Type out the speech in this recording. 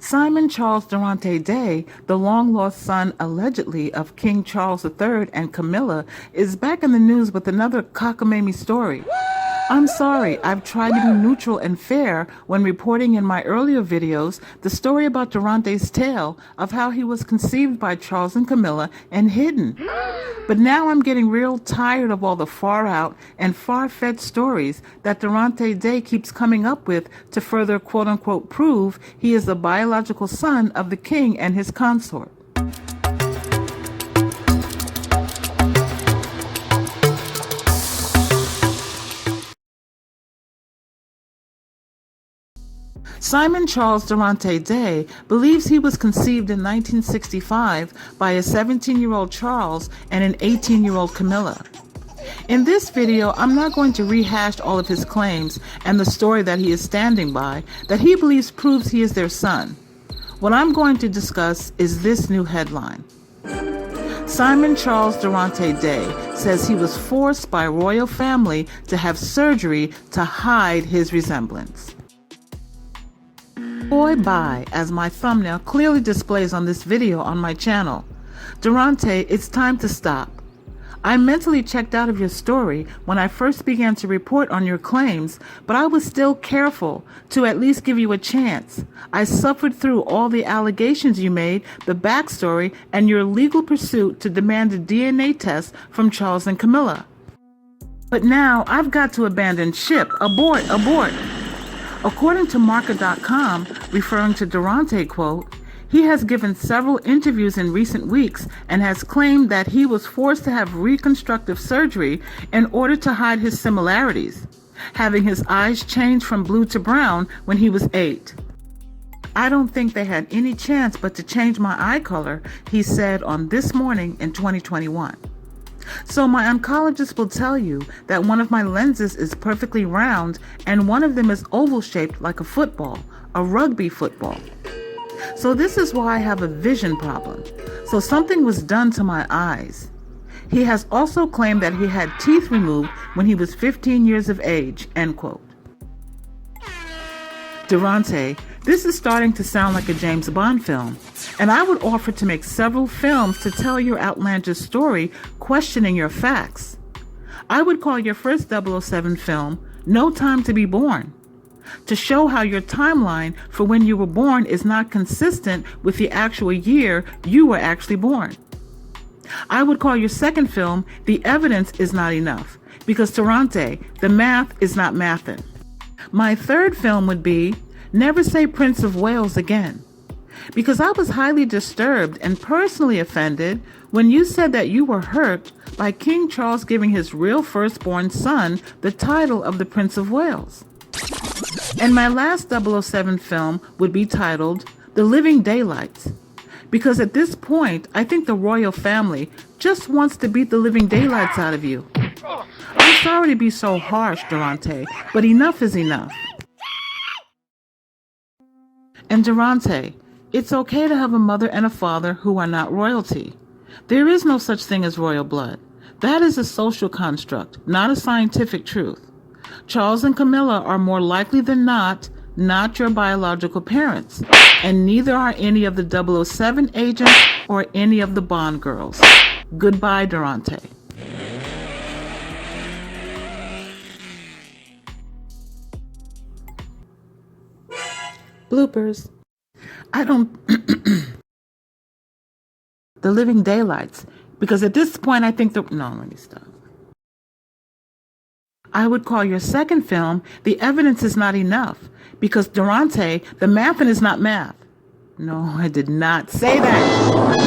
Simon Charles Dorante-Day, the long-lost son, allegedly, of King Charles III and Camilla, is back in the news with another cockamamie story. I'm sorry, I've tried to be neutral and fair when reporting in my earlier videos the story about Dorante's tale of how he was conceived by Charles and Camilla and hidden. But now I'm getting real tired of all the far-out and far-fetched stories that Dorante-Day keeps coming up with to further quote-unquote prove he is the biological son of the king and his consort. Simon Charles Dorante-Day believes he was conceived in 1965 by a 17-year-old Charles and an 18-year-old Camilla. In this video, I'm not going to rehash all of his claims and the story that he is standing by that he believes proves he is their son. What I'm going to discuss is this new headline. Simon Charles Dorante-Day says he was forced by royal family to have surgery to hide his resemblance. Boy bye, as my thumbnail clearly displays on this video on my channel. Dorante, it's time to stop. I mentally checked out of your story when I first began to report on your claims, but I was still careful to at least give you a chance. I suffered through all the allegations you made, the backstory, and your legal pursuit to demand a DNA test from Charles and Camilla. But now I've got to abandon ship. Abort, abort. According to Marca.com, referring to Dorante, quote, he has given several interviews in recent weeks and has claimed that he was forced to have reconstructive surgery in order to hide his similarities, having his eyes change from blue to brown when he was 8. I don't think they had any chance but to change my eye color, he said on This Morning in 2021. So my oncologist will tell you that one of my lenses is perfectly round and one of them is oval-shaped like a football, a rugby football. So this is why I have a vision problem. So something was done to my eyes. He has also claimed that he had teeth removed when he was 15 years of age, end quote. Dorante, this is starting to sound like a James Bond film, and I would offer to make several films to tell your outlandish story, questioning your facts. I would call your first 007 film No Time to Be Born, to show how your timeline for when you were born is not consistent with the actual year you were actually born. I would call your second film The Evidence Is Not Enough, because Dorante, the math is not mathin'. My third film would be Never Say Prince of Wales Again, because I was highly disturbed and personally offended when you said that you were hurt by King Charles giving his real firstborn son the title of the Prince of Wales. And my last 007 film would be titled The Living Daylights, because at this point, I think the royal family just wants to beat the living daylights out of you. I'm sorry to be so harsh, Dorante, but enough is enough. And Dorante, it's okay to have a mother and a father who are not royalty. There is no such thing as royal blood. That is a social construct, not a scientific truth. Charles and Camilla are more likely than not your biological parents, and neither are any of the 007 agents or any of the Bond girls. Goodbye, Dorante. Bloopers. The Living Daylights, because at this point I think let me stop. I would call your second film The Evidence Is Not Enough, because Dorante, the mathin' is not math. No, I did not say that.